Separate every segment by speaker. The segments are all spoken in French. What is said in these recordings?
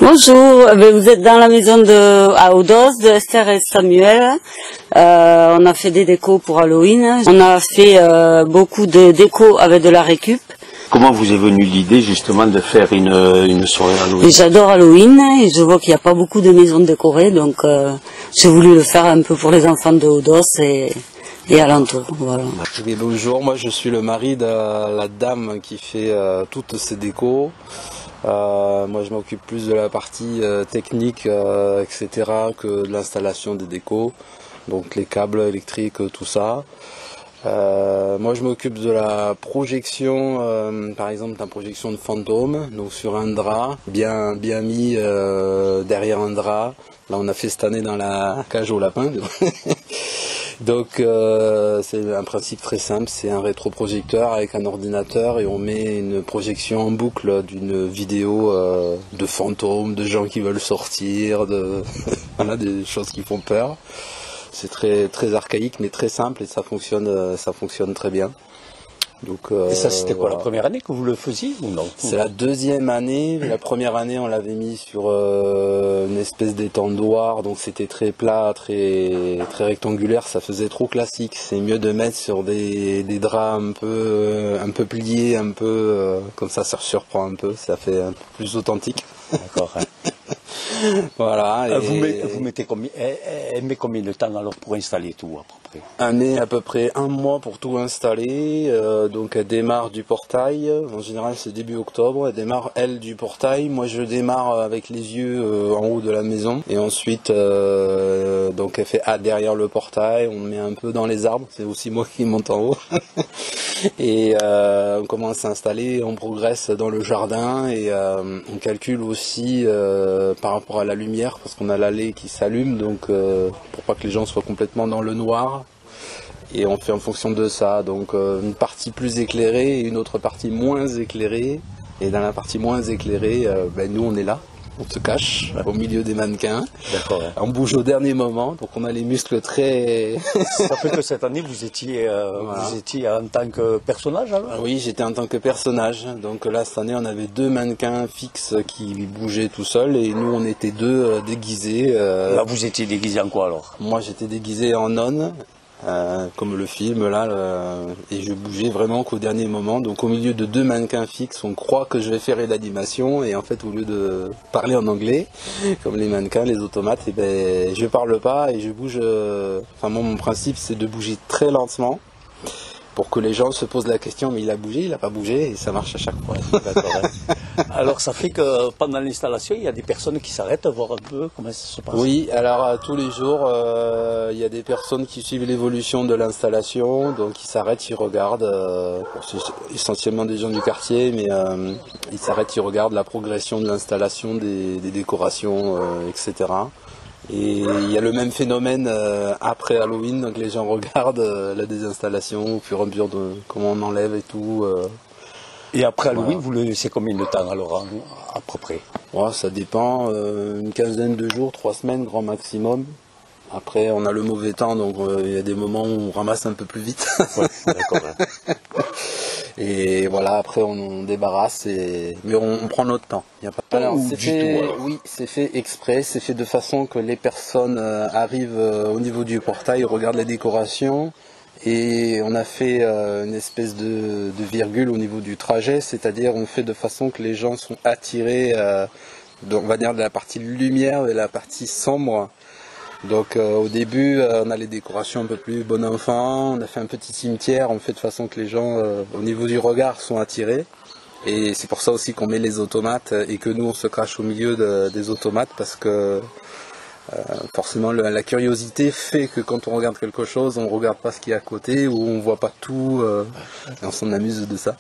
Speaker 1: Bonjour, vous êtes dans la maison à Audos de Esther et Samuel. On a fait des décos pour Halloween. On a fait beaucoup de décos avec de la récup.
Speaker 2: Comment vous est venue l'idée justement de faire une soirée Halloween?
Speaker 1: J'adore Halloween et je vois qu'il n'y a pas beaucoup de maisons décorées, donc j'ai voulu le faire un peu pour les enfants de Audos et alentour. Voilà.
Speaker 3: Bonjour, moi je suis le mari de la dame qui fait toutes ces décos. Moi je m'occupe plus de la partie technique, etc. que de l'installation des décos, donc les câbles électriques, tout ça. Moi je m'occupe de la projection, par exemple la projection de fantômes, donc sur un drap, bien mis derrière un drap. Là on a fait cette année dans la cage aux lapins. Donc c'est un principe très simple, c'est un rétroprojecteur avec un ordinateur et on met une projection en boucle d'une vidéo de fantômes, de gens qui veulent sortir, voilà, des choses qui font peur. C'est très archaïque mais très simple et ça fonctionne très bien. Donc,
Speaker 2: et ça c'était quoi, la première année que vous le faisiez ou non?
Speaker 3: C'est la deuxième année. La première année on l'avait mis sur une espèce d'étendoir, donc c'était très plat, très rectangulaire, ça faisait trop classique. C'est mieux de mettre sur des draps un peu pliés, un peu comme ça surprend un peu, ça fait un peu plus authentique.
Speaker 2: D'accord.
Speaker 3: Voilà.
Speaker 2: Vous mettez combien, elle met combien de temps alors pour installer tout à peu près?
Speaker 3: Elle met à peu près un mois pour tout installer, donc elle démarre du portail, en général c'est début octobre, elle démarre elle du portail, moi je démarre avec les yeux en haut de la maison, et ensuite donc elle fait derrière le portail, on met un peu dans les arbres, c'est aussi moi qui monte en haut, et on commence à installer, on progresse dans le jardin, et on calcule aussi par rapport à la lumière, parce qu'on a l'allée qui s'allume, donc pour pas que les gens soient complètement dans le noir. Et on fait en fonction de ça, donc une partie plus éclairée et une autre partie moins éclairée. Et dans la partie moins éclairée, nous on est là, on se cache au milieu des mannequins.
Speaker 2: D'accord.
Speaker 3: On bouge au dernier moment, donc on a les muscles très...
Speaker 2: Ça fait que cette année vous étiez en tant que personnage alors?
Speaker 3: Oui, j'étais en tant que personnage. Donc là cette année on avait 2 mannequins fixes qui bougeaient tout seuls et nous on était 2 déguisés.
Speaker 2: Là vous étiez déguisé en quoi alors?
Speaker 3: Moi j'étais déguisé en nonne. Comme le film là, et je bougeais vraiment qu'au dernier moment, donc au milieu de 2 mannequins fixes on croit que je vais faire une animation et en fait au lieu de parler en anglais comme les mannequins, les automates, et je parle pas et je bouge, enfin moi mon principe c'est de bouger très lentement pour que les gens se posent la question, mais il a bougé, il a pas bougé, et ça marche à chaque fois.
Speaker 2: Alors ça fait que pendant l'installation, il y a des personnes qui s'arrêtent, voir un peu comment ça se passe.
Speaker 3: Oui, alors tous les jours, il y a des personnes qui suivent l'évolution de l'installation, donc ils s'arrêtent, ils regardent, c'est essentiellement des gens du quartier, mais ils s'arrêtent, ils regardent la progression de l'installation, des décorations, etc. Et il y a le même phénomène après Halloween, donc les gens regardent la désinstallation au fur et à mesure de comment on enlève et tout.
Speaker 2: Et après Halloween,
Speaker 3: voilà.
Speaker 2: vous le laissez combien de temps alors à peu près?
Speaker 3: Ouais, ça dépend, une quinzaine de jours, 3 semaines grand maximum. Après on a le mauvais temps, donc il y a des moments où on ramasse un peu plus vite.
Speaker 2: Ouais, d'accord. Ouais.
Speaker 3: Et voilà, après on débarrasse, mais on prend notre temps. Y a pas... Alors, oui, c'est fait exprès, c'est fait de façon que les personnes arrivent au niveau du portail, regardent les décorations, et on a fait une espèce de virgule au niveau du trajet, c'est-à-dire on fait de façon que les gens sont attirés, on va dire de la partie lumière et la partie sombre. Donc au début on a les décorations un peu plus bon enfant, on a fait un petit cimetière, on fait de façon que les gens au niveau du regard sont attirés. Et c'est pour ça aussi qu'on met les automates et que nous on se cache au milieu des automates, parce que forcément la curiosité fait que quand on regarde quelque chose, on regarde pas ce qui est à côté, ou on voit pas tout, et on s'en amuse de ça.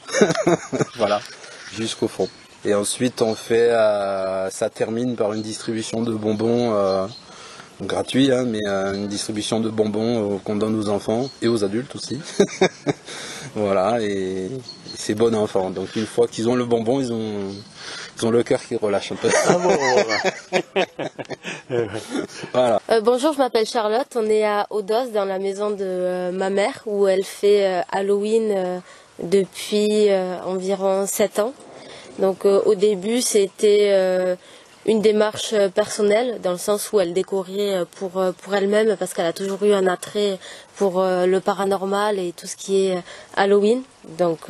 Speaker 3: Voilà, jusqu'au fond. Et ensuite on fait, ça termine par une distribution de bonbons gratuit, hein, mais une distribution de bonbons qu'on donne aux enfants et aux adultes aussi. Voilà, et c'est bon enfant. Donc une fois qu'ils ont le bonbon, ils ont le cœur qui relâche un peu.
Speaker 2: Ah bon, voilà.
Speaker 3: Voilà.
Speaker 4: Bonjour, je m'appelle Charlotte, on est à Audos dans la maison de ma mère où elle fait Halloween depuis environ 7 ans. Donc au début c'était une démarche personnelle, dans le sens où elle décorait pour elle-même, parce qu'elle a toujours eu un attrait pour le paranormal et tout ce qui est Halloween. Donc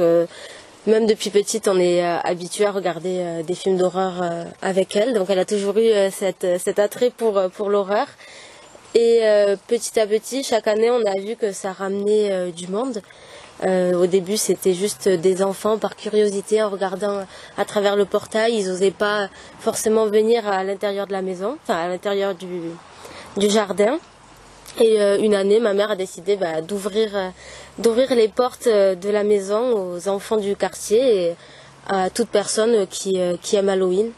Speaker 4: même depuis petite, on est habitué à regarder des films d'horreur avec elle. Donc elle a toujours eu cet attrait pour l'horreur. Et petit à petit, chaque année, on a vu que ça ramenait du monde. Au début, c'était juste des enfants par curiosité en regardant à travers le portail. Ils n'osaient pas forcément venir à l'intérieur de la maison, enfin à l'intérieur du jardin. Et une année, ma mère a décidé d'ouvrir les portes de la maison aux enfants du quartier et à toute personne qui aime Halloween.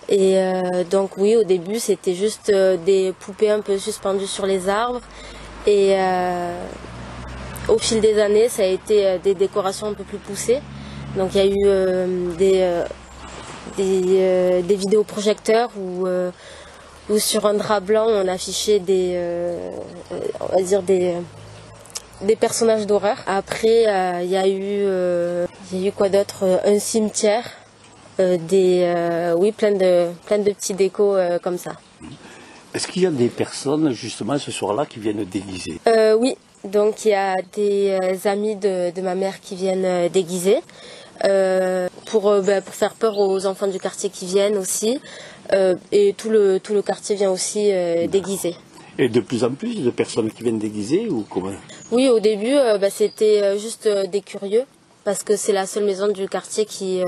Speaker 4: Et donc oui, au début, c'était juste des poupées un peu suspendues sur les arbres. Et au fil des années, ça a été des décorations un peu plus poussées. Donc il y a eu des vidéoprojecteurs où sur un drap blanc, on affichait on va dire des personnages d'horreur. Après, il y a eu quoi d'autre? Un cimetière, oui, plein de petits décos comme ça.
Speaker 2: Est-ce qu'il y a des personnes, justement, ce soir-là, qui viennent déguiser?
Speaker 4: Oui. Donc il y a des amis de ma mère qui viennent déguiser pour faire peur aux enfants du quartier qui viennent aussi, et tout le quartier vient aussi déguiser.
Speaker 2: Et de plus en plus de personnes qui viennent déguiser ou comment?
Speaker 4: Oui, au début c'était juste des curieux, parce que c'est la seule maison du quartier qui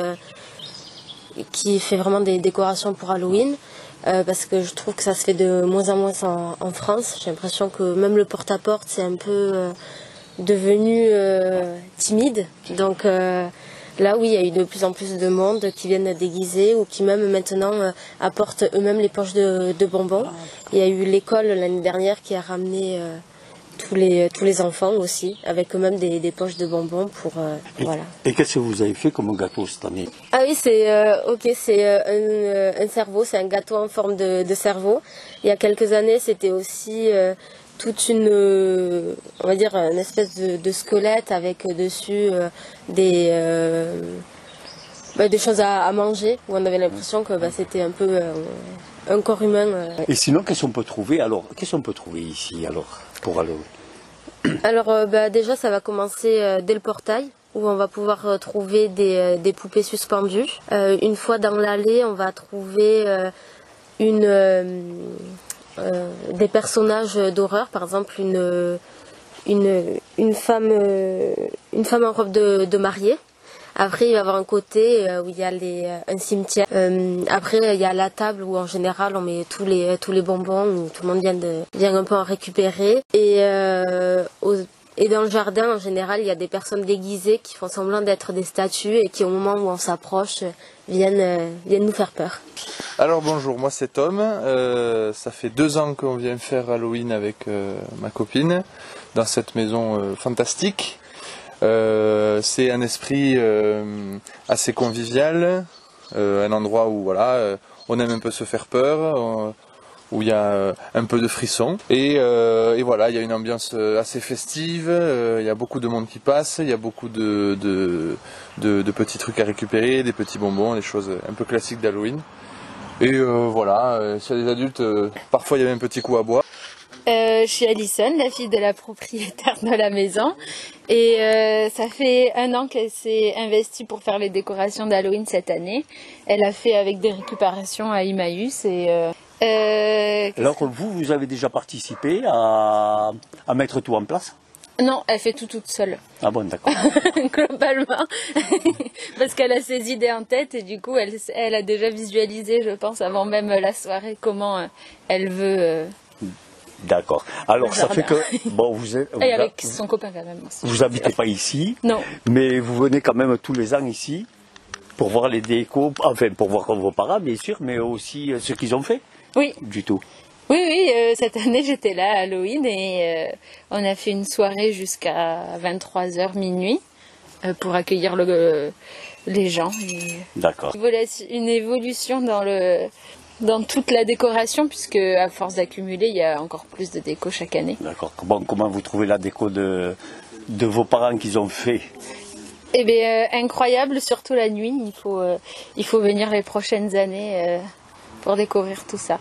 Speaker 4: fait vraiment des décorations pour Halloween. Parce que je trouve que ça se fait de moins en moins en France. J'ai l'impression que même le porte-à-porte, c'est un peu devenu timide. Donc là, oui, il y a eu de plus en plus de monde qui viennent déguiser ou qui même maintenant apportent eux-mêmes les poches de bonbons. Il y a eu l'école l'année dernière qui a ramené tous les enfants aussi, avec eux-mêmes des poches de bonbons pour voilà.
Speaker 2: Et qu'est-ce que vous avez fait comme gâteau cette année?
Speaker 4: Ah oui, c'est un cerveau, c'est un gâteau en forme de cerveau. Il y a quelques années, c'était aussi toute on va dire, une espèce de squelette avec dessus des choses à manger, où on avait l'impression que c'était un peu un corps humain.
Speaker 2: Et sinon, qu'est-ce qu'on peut trouver alors? Qu'est-ce qu'on peut trouver ici alors pour Halloween?
Speaker 4: Alors déjà, ça va commencer dès le portail, où on va pouvoir trouver des poupées suspendues. Une fois dans l'allée, on va trouver des personnages d'horreur, par exemple une femme en robe de mariée. Après, il va y avoir un côté où il y a un cimetière. Après, il y a la table où en général on met tous les bonbons, où tout le monde vient un peu en récupérer. Et dans le jardin, en général, il y a des personnes déguisées qui font semblant d'être des statues et qui, au moment où on s'approche, viennent nous faire peur.
Speaker 5: Alors bonjour, moi c'est Tom. Ça fait 2 ans qu'on vient faire Halloween avec ma copine dans cette maison fantastique. C'est un esprit assez convivial, un endroit où voilà, on aime un peu se faire peur, où il y a un peu de frisson. Et voilà, il y a une ambiance assez festive, il y a beaucoup de monde qui passe, il y a beaucoup de petits trucs à récupérer, des petits bonbons, des choses un peu classiques d'Halloween. Et voilà, s'il y a des adultes, parfois il y a un petit coup à boire.
Speaker 6: Je suis Alison, la fille de la propriétaire de la maison, et ça fait 1 an qu'elle s'est investie pour faire les décorations d'Halloween cette année. Elle a fait avec des récupérations à Emmaüs et
Speaker 2: alors vous avez déjà participé à mettre tout en place?
Speaker 6: non, elle fait tout toute seule.
Speaker 2: Ah bon, d'accord.
Speaker 6: Globalement, parce qu'elle a ses idées en tête et du coup elle a déjà visualisé, je pense, avant même la soirée, comment elle veut.
Speaker 2: D'accord. Alors ça fait que bon,
Speaker 6: et avec son copain quand même aussi.
Speaker 2: Vous habitez pas ici,
Speaker 6: non,
Speaker 2: mais vous venez quand même tous les ans ici pour voir les décos, enfin pour voir vos parents bien sûr, mais aussi ce qu'ils ont fait.
Speaker 6: Oui.
Speaker 2: Du tout.
Speaker 6: Oui, cette année j'étais là à Halloween et on a fait une soirée jusqu'à 23h minuit pour accueillir les gens.
Speaker 2: D'accord.
Speaker 6: Une évolution dans toute la décoration, puisque à force d'accumuler, il y a encore plus de déco chaque année.
Speaker 2: D'accord. Comment vous trouvez la déco de vos parents qu'ils ont fait?
Speaker 6: Eh bien, incroyable, surtout la nuit. Il faut venir les prochaines années pour découvrir tout ça.